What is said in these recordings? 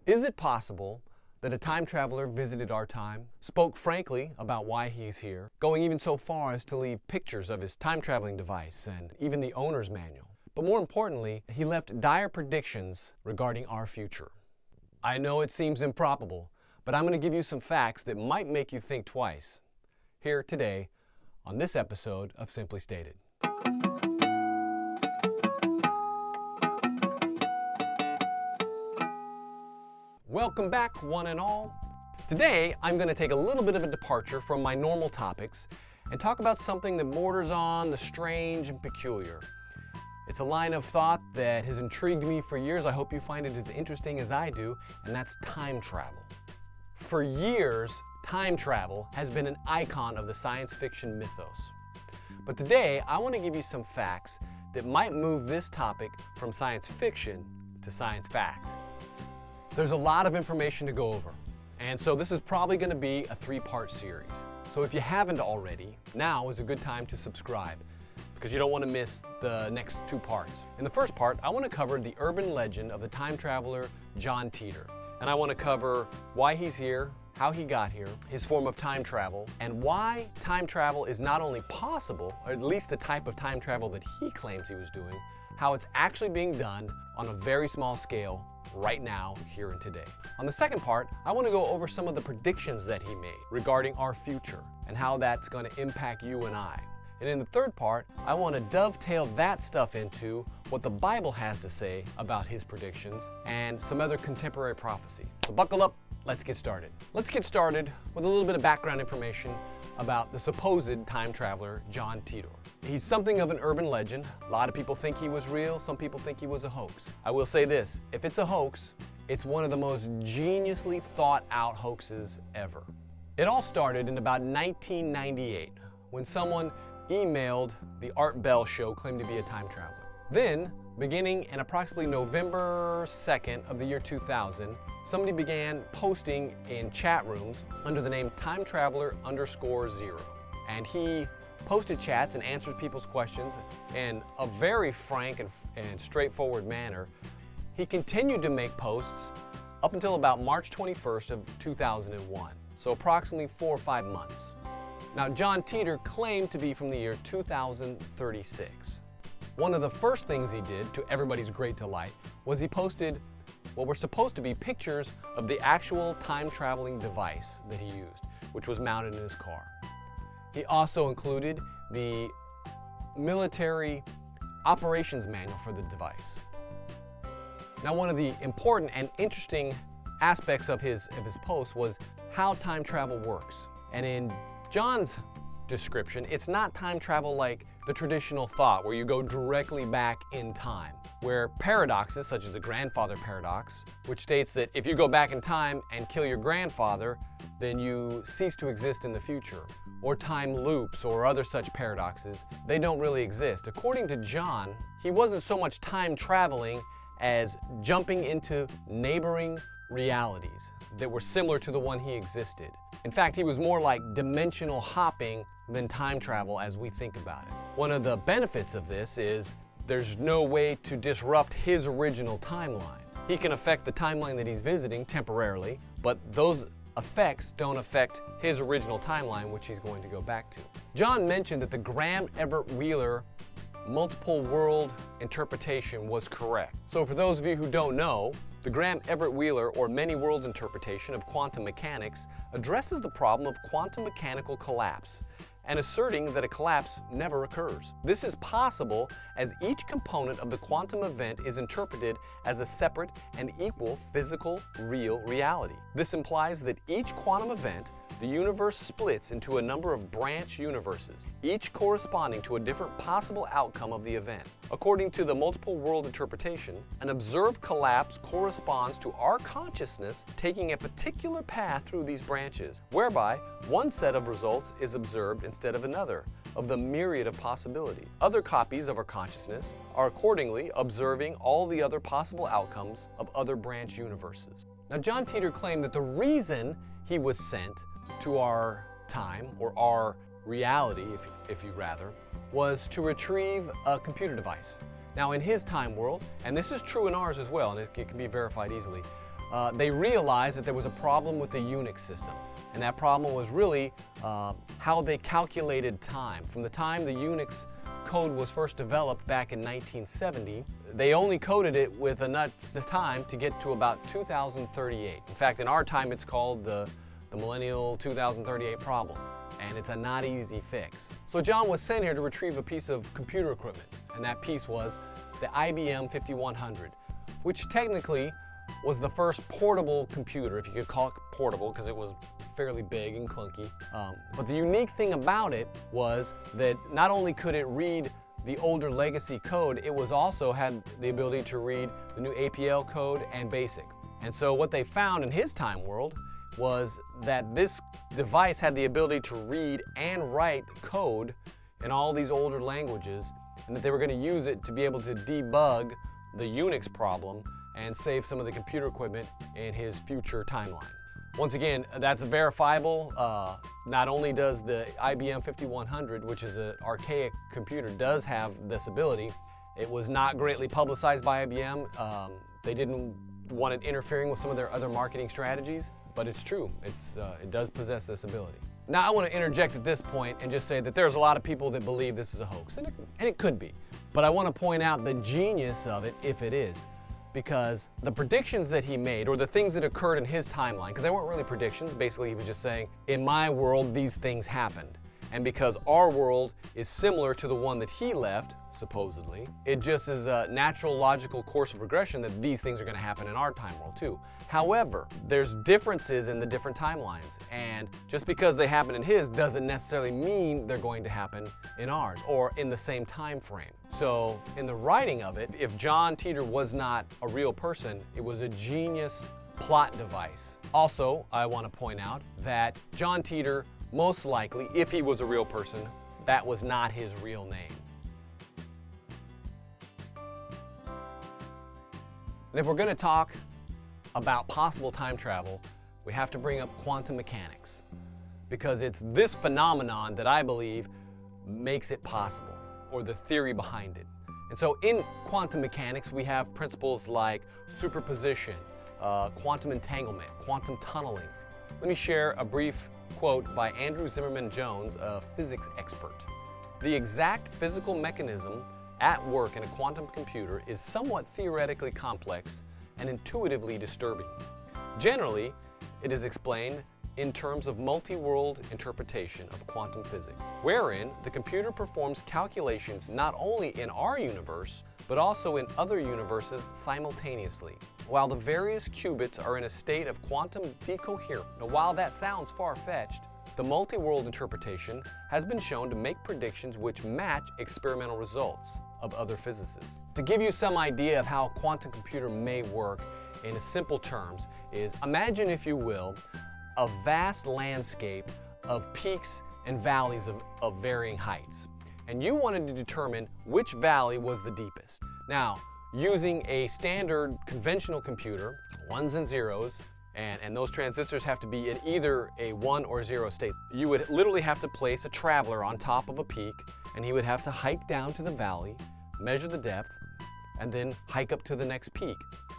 Is it possible that a time traveler visited our time, spoke frankly about why he's here, going even so far as to leave pictures of his time-traveling device and even the owner's manual? But more importantly, he left dire predictions regarding our future. I know it seems improbable, but I'm going to give you some facts that might make you think twice. Here today on this episode of Simply Stated. Welcome back, one and all. Today, I'm going to take a little bit of a departure from my normal topics and talk about something that borders on the strange and peculiar. It's a line of thought that has intrigued me for years. I hope you find it as interesting as I do, and that's time travel. For years, time travel has been an icon of the science fiction mythos. But today, I want to give you some facts that might move this topic from science fiction to science fact. There's a lot of information to go over, and so this is probably going to be a three-part series. So if you haven't already, now is a good time to subscribe, because you don't want to miss the next two parts. In the first part, I want to cover the urban legend of the time traveler John Titor, and I want to cover why he's here, how he got here, his form of time travel, and why time travel is not only possible, or at least the type of time travel that he claims he was doing, how it's actually being done on a very small scale right now, here and today. On the second part, I want to go over some of the predictions that he made regarding our future and how that's going to impact you and I. And in the third part, I want to dovetail that stuff into what the Bible has to say about his predictions and some other contemporary prophecy. So buckle up, let's get started. Let's get started with a little bit of background information about the supposed time traveler John Titor. He's something of an urban legend. A lot of people think he was real, some people think he was a hoax. I will say this, if it's a hoax, it's one of the most geniusly thought out hoaxes ever. It all started in about 1998 when someone emailed the Art Bell show claimed to be a time traveler. Then, beginning in approximately November 2nd of the year 2000, somebody began posting in chat rooms under the name timetraveler_0. And he posted chats and answered people's questions in a very frank and straightforward manner. He continued to make posts up until about March 21st of 2001, so approximately 4 or 5 months. Now, John Titor claimed to be from the year 2036. One of the first things he did, to everybody's great delight, was he posted what were supposed to be pictures of the actual time-traveling device that he used, which was mounted in his car. He also included the military operations manual for the device. Now, one of the important and interesting aspects of his post was how time travel works. And in John's description, it's not time travel like the traditional thought where you go directly back in time, where paradoxes such as the grandfather paradox, which states that if you go back in time and kill your grandfather, then you cease to exist in the future, or time loops or other such paradoxes, they don't really exist. According to John, he wasn't so much time traveling as jumping into neighboring realities that were similar to the one he existed. In fact, he was more like dimensional hopping than time travel as we think about it. One of the benefits of this is there's no way to disrupt his original timeline. He can affect the timeline that he's visiting temporarily, but those effects don't affect his original timeline, which he's going to go back to. John mentioned that the Graham-Everett-Wheeler multiple world interpretation was correct. So for those of you who don't know, the Graham-Everett-Wheeler or many worlds interpretation of quantum mechanics addresses the problem of quantum mechanical collapse and asserting that a collapse never occurs. This is possible as each component of the quantum event is interpreted as a separate and equal physical, real reality. This implies that each quantum event, the universe splits into a number of branch universes, each corresponding to a different possible outcome of the event. According to the multiple world interpretation, an observed collapse corresponds to our consciousness taking a particular path through these branches, whereby one set of results is observed instead of another, of the myriad of possibilities. Other copies of our consciousness are accordingly observing all the other possible outcomes of other branch universes. Now, John Titor claimed that the reason he was sent to our time, or our reality, if you rather, was to retrieve a computer device. Now, in his time world, and this is true in ours as well, and it can be verified easily, they realized that there was a problem with the Unix system. And that problem was really how they calculated time. From the time the Unix code was first developed back in 1970, they only coded it with enough time to get to about 2038. In fact, in our time, it's called the Millennial 2038 problem, and it's a not easy fix. So John was sent here to retrieve a piece of computer equipment, and that piece was the IBM 5100, which technically was the first portable computer, if you could call it portable, because it was fairly big and clunky. But the unique thing about it was that not only could it read the older legacy code, it was also had the ability to read the new APL code and BASIC. And so what they found in his time world was that this device had the ability to read and write code in all these older languages, and that they were going to use it to be able to debug the Unix problem and save some of the computer equipment in his future timeline. Once again, that's verifiable. Not only does the IBM 5100, which is an archaic computer, does have this ability, it was not greatly publicized by IBM. They didn't want it interfering with some of their other marketing strategies, but it's true. It does possess this ability. Now I want to interject at this point and just say that there's a lot of people that believe this is a hoax, and it could be. But I want to point out the genius of it if it is. Because the predictions that he made, or the things that occurred in his timeline, because they weren't really predictions, basically he was just saying, in my world, these things happened. And because our world is similar to the one that he left, supposedly, it just is a natural, logical course of progression that these things are going to happen in our time world too. However, there's differences in the different timelines, and just because they happen in his doesn't necessarily mean they're going to happen in ours, or in the same time frame. So in the writing of it, if John Titor was not a real person, it was a genius plot device. Also, I want to point out that John Titor, most likely, if he was a real person, that was not his real name. And if we're going to talk about possible time travel, we have to bring up quantum mechanics, because it's this phenomenon that I believe makes it possible, or the theory behind it. And so in quantum mechanics, we have principles like superposition, quantum entanglement, quantum tunneling. Let me share a brief quote by Andrew Zimmerman Jones, a physics expert. The exact physical mechanism at work in a quantum computer is somewhat theoretically complex and intuitively disturbing. Generally, it is explained in terms of multi-world interpretation of quantum physics, wherein the computer performs calculations not only in our universe, but also in other universes simultaneously, while the various qubits are in a state of quantum decoherence. Now, while that sounds far-fetched, the multi-world interpretation has been shown to make predictions which match experimental results of other physicists. To give you some idea of how a quantum computer may work in simple terms is, imagine, if you will, a vast landscape of peaks and valleys of varying heights. And you wanted to determine which valley was the deepest. Now, using a standard conventional computer, ones and zeros, and those transistors have to be in either a 1 or 0 state. You would literally have to place a traveler on top of a peak, and he would have to hike down to the valley, measure the depth, and then hike up to the next peak,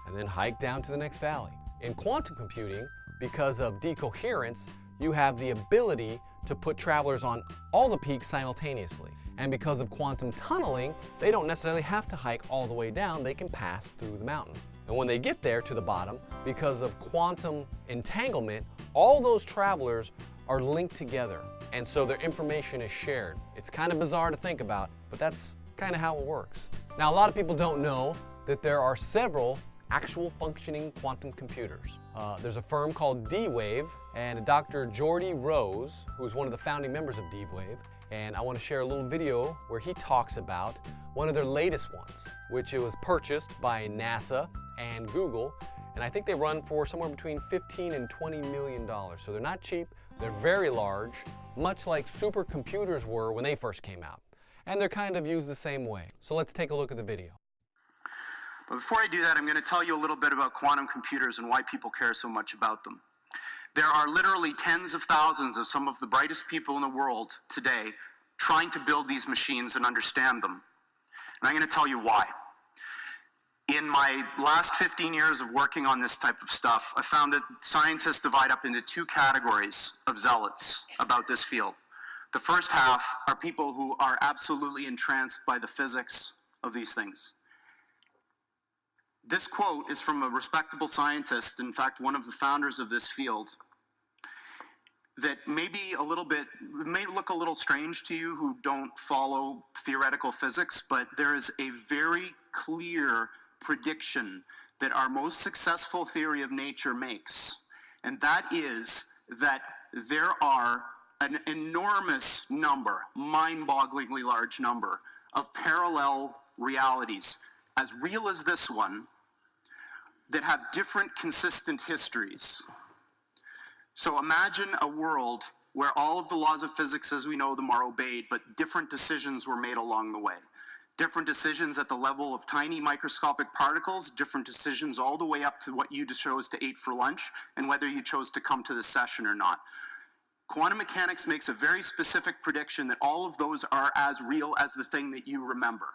and then hike down to the next valley. In quantum computing, because of decoherence, you have the ability to put travelers on all the peaks simultaneously. And because of quantum tunneling, they don't necessarily have to hike all the way down, they can pass through the mountain. And when they get there to the bottom, because of quantum entanglement, all those travelers are linked together, and so their information is shared. It's kind of bizarre to think about, but that's kind of how it works. Now, a lot of people don't know that there are several actual functioning quantum computers. There's a firm called D-Wave, and Dr. Geordie Rose, who's one of the founding members of D-Wave, and I want to share a little video where he talks about one of their latest ones, which it was purchased by NASA and Google, and I think they run for somewhere between $15 and $20 million. So they're not cheap, they're very large, much like supercomputers were when they first came out. And they're kind of used the same way. So let's take a look at the video. But before I do that, I'm going to tell you a little bit about quantum computers and why people care so much about them. There are literally tens of thousands of some of the brightest people in the world today trying to build these machines and understand them. And I'm going to tell you why. In my last 15 years of working on this type of stuff, I found that scientists divide up into two categories of zealots about this field. The first half are people who are absolutely entranced by the physics of these things. This quote is from a respectable scientist, in fact, one of the founders of this field, that may look a little strange to you who don't follow theoretical physics, but there is a very clear prediction that our most successful theory of nature makes, and that is that there are an enormous number, mind-bogglingly large number, of parallel realities, as real as this one, that have different consistent histories. So imagine a world where all of the laws of physics as we know them are obeyed, but different decisions were made along the way. Different decisions at the level of tiny microscopic particles, different decisions all the way up to what you chose to eat for lunch, and whether you chose to come to this session or not. Quantum mechanics makes a very specific prediction that all of those are as real as the thing that you remember.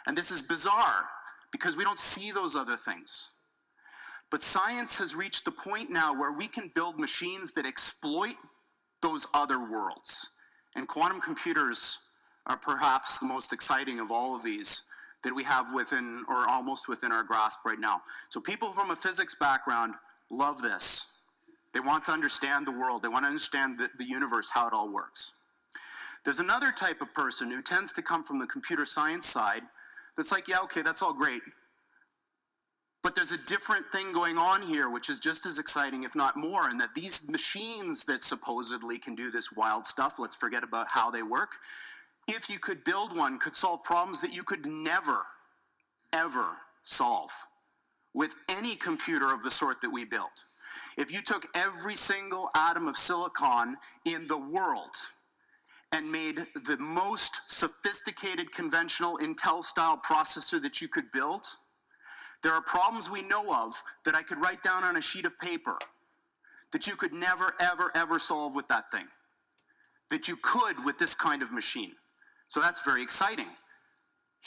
And this is bizarre, because we don't see those other things. But science has reached the point now where we can build machines that exploit those other worlds. And quantum computers are perhaps the most exciting of all of these that we have within, or almost within our grasp right now. So people from a physics background love this. They want to understand the world. They want to understand the universe, how it all works. There's another type of person who tends to come from the computer science side that's like, yeah, okay, that's all great. But there's a different thing going on here, which is just as exciting, if not more, and that these machines that supposedly can do this wild stuff, let's forget about how they work, if you could build one, could solve problems that you could never, ever solve with any computer of the sort that we built. If you took every single atom of silicon in the world and made the most sophisticated conventional Intel-style processor that you could build, there are problems we know of that I could write down on a sheet of paper that you could never, ever, ever solve with that thing, that you could with this kind of machine. So that's very exciting.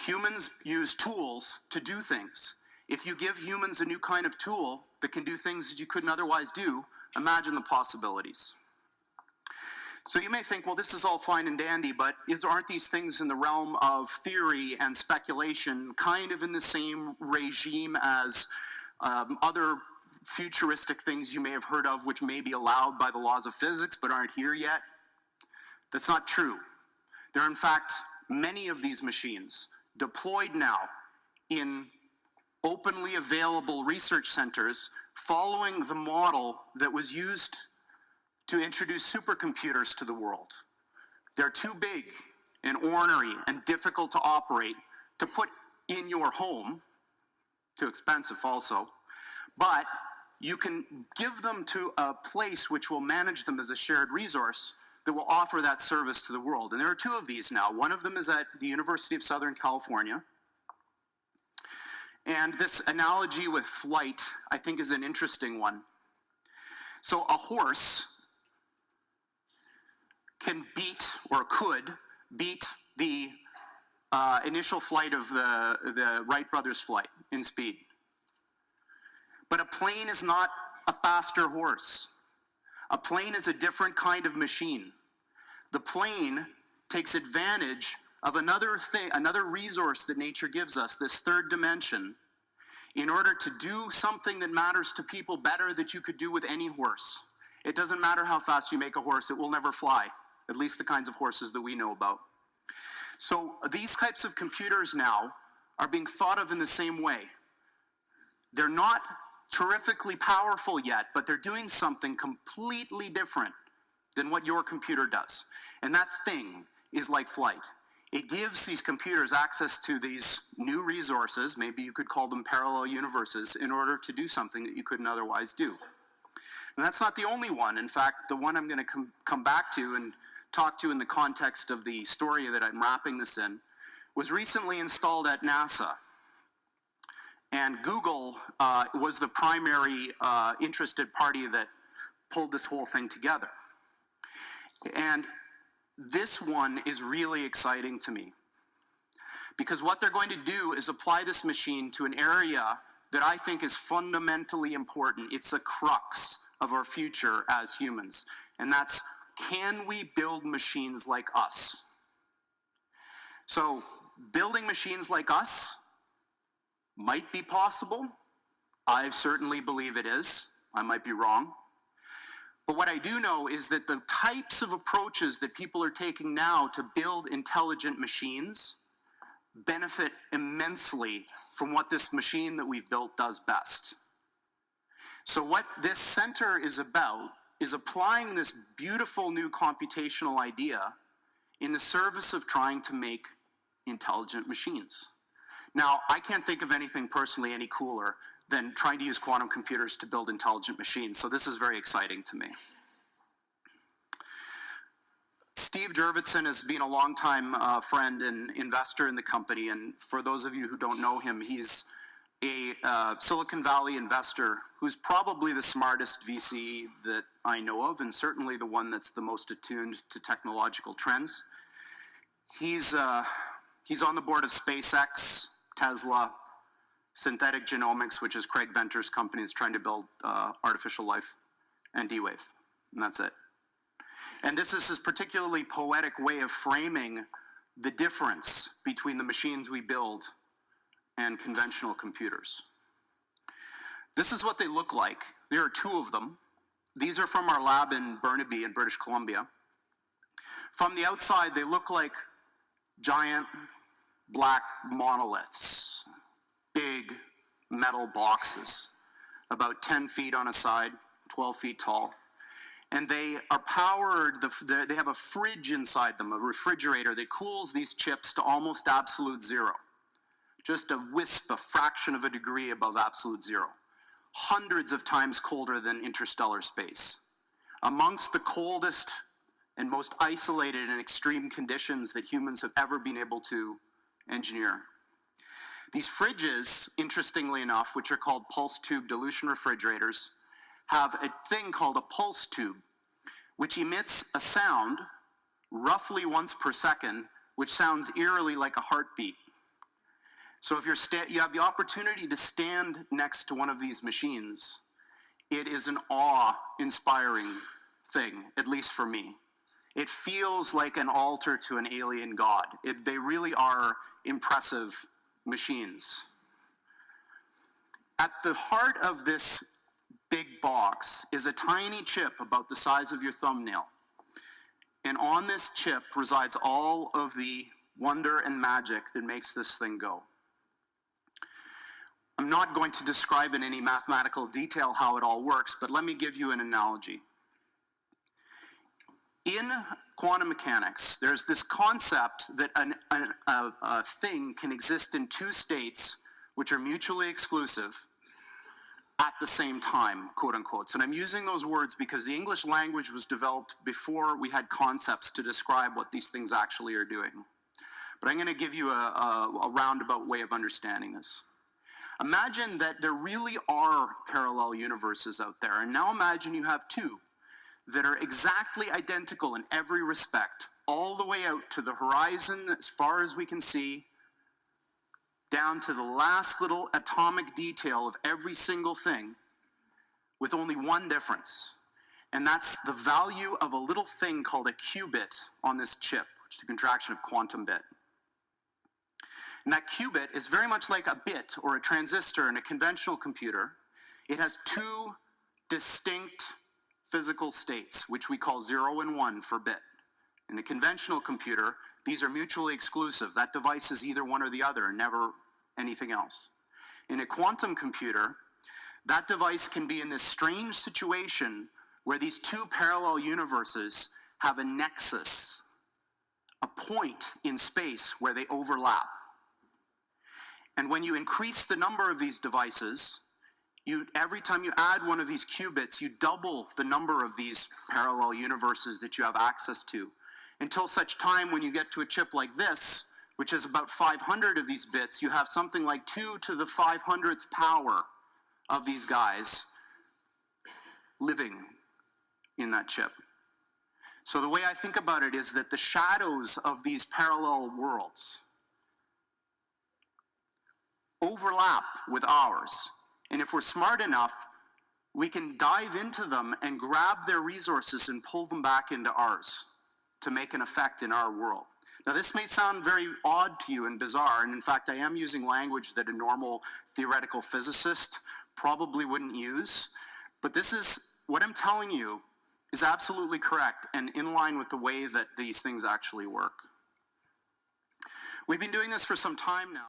Humans use tools to do things. If you give humans a new kind of tool that can do things that you couldn't otherwise do, imagine the possibilities. So you may think, well, this is all fine and dandy, but aren't these things in the realm of theory and speculation kind of in the same regime as other futuristic things you may have heard of which may be allowed by the laws of physics but aren't here yet? That's not true. There are, in fact, many of these machines deployed now in openly available research centers following the model that was used to introduce supercomputers to the world. They're too big and ornery and difficult to operate to put in your home, too expensive also, but you can give them to a place which will manage them as a shared resource that will offer that service to the world. And there are two of these now. One of them is at the University of Southern California. And this analogy with flight, I think, is an interesting one. So a horse can beat, or could beat, the initial flight of the Wright brothers' flight in speed. But a plane is not a faster horse. A plane is a different kind of machine. The plane takes advantage of another thing, another resource that nature gives us, this third dimension, in order to do something that matters to people better that you could do with any horse. It doesn't matter how fast you make a horse, it will never fly, at least the kinds of horses that we know about. So these types of computers now are being thought of in the same way. They're not terrifically powerful yet, but they're doing something completely different than what your computer does. And that thing is like flight. It gives these computers access to these new resources, maybe you could call them parallel universes, in order to do something that you couldn't otherwise do. And that's not the only one. In fact, the one I'm going to come back to and talk to in the context of the story that I'm wrapping this in was recently installed at NASA. And Google was the primary interested party that pulled this whole thing together. And this one is really exciting to me Because what they're going to do is apply this machine to an area that I think is fundamentally important. It's a crux of our future as humans. And that's, can we build machines like us? So, building machines like us might be possible. I certainly believe it is. I might be wrong. But what I do know is that the types of approaches that people are taking now to build intelligent machines benefit immensely from what this machine that we've built does best. So what this center is about is applying this beautiful new computational idea in the service of trying to make intelligent machines. Now, I can't think of anything personally any cooler than trying to use quantum computers to build intelligent machines, so this is very exciting to me. Steve Jurvetson has been a longtime friend and investor in the company, and for those of you who don't know him, he's a Silicon Valley investor who's probably the smartest VC that I know of, and certainly the one that's the most attuned to technological trends. He's on the board of SpaceX, Tesla, Synthetic Genomics, which is Craig Venter's company, is trying to build artificial life, and D-Wave, and that's it. And this is his particularly poetic way of framing the difference between the machines we build and conventional computers. This is what they look like. There are two of them. These are from our lab in Burnaby in British Columbia. From the outside, they look like giant black monoliths, big metal boxes, about 10 feet on a side, 12 feet tall. And they are powered, they have a fridge inside them, a refrigerator that cools these chips to almost absolute zero. Just a wisp, a fraction of a degree above absolute zero. Hundreds of times colder than interstellar space. Amongst the coldest and most isolated and extreme conditions that humans have ever been able to engineer. These fridges, interestingly enough, which are called pulse tube dilution refrigerators, have a thing called a pulse tube, which emits a sound roughly once per second, which sounds eerily like a heartbeat. So if you have the opportunity to stand next to one of these machines, it is an awe-inspiring thing, at least for me. It feels like an altar to an alien god. They really are impressive machines. At the heart of this big box is a tiny chip about the size of your thumbnail. And on this chip resides all of the wonder and magic that makes this thing go. I'm not going to describe in any mathematical detail how it all works, but let me give you an analogy. In quantum mechanics, there's this concept that a thing can exist in two states which are mutually exclusive at the same time, quote unquote. And I'm using those words because the English language was developed before we had concepts to describe what these things actually are doing. But I'm going to give you a roundabout way of understanding this. Imagine that there really are parallel universes out there, and now imagine you have two that are exactly identical in every respect, all the way out to the horizon as far as we can see, down to the last little atomic detail of every single thing, with only one difference. And that's the value of a little thing called a qubit on this chip, which is a contraction of quantum bit. And that qubit is very much like a bit or a transistor in a conventional computer. It has two distinct physical states, which we call 0 and 1 for bit. In a conventional computer, these are mutually exclusive. That device is either one or the other, never anything else. In a quantum computer, that device can be in this strange situation where these two parallel universes have a nexus, a point in space where they overlap. And when you increase the number of these devices, every time you add one of these qubits, you double the number of these parallel universes that you have access to, until such time when you get to a chip like this, which is about 500 of these bits, you have something like 2 to the 500th power of these guys living in that chip. So the way I think about it is that the shadows of these parallel worlds overlap with ours. And if we're smart enough, we can dive into them and grab their resources and pull them back into ours to make an effect in our world. Now, this may sound very odd to you and bizarre, and in fact, I am using language that a normal theoretical physicist probably wouldn't use, but this is, what I'm telling you is absolutely correct and in line with the way that these things actually work. We've been doing this for some time now.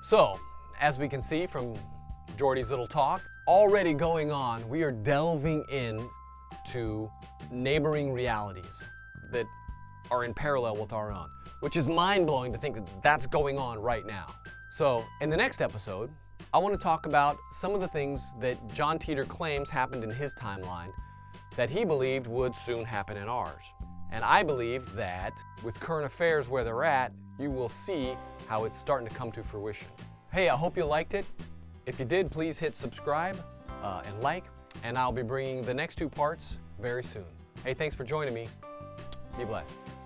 So, as we can see from Jordy's little talk, already going on, we are delving in to neighboring realities that are in parallel with our own, which is mind-blowing to think that that's going on right now. So, in the next episode, I want to talk about some of the things that John Titor claims happened in his timeline that he believed would soon happen in ours. And I believe that with current affairs where they're at, you will see how it's starting to come to fruition. Hey, I hope you liked it. If you did, please hit subscribe and like, and I'll be bringing the next 2 parts very soon. Hey, thanks for joining me. Be blessed.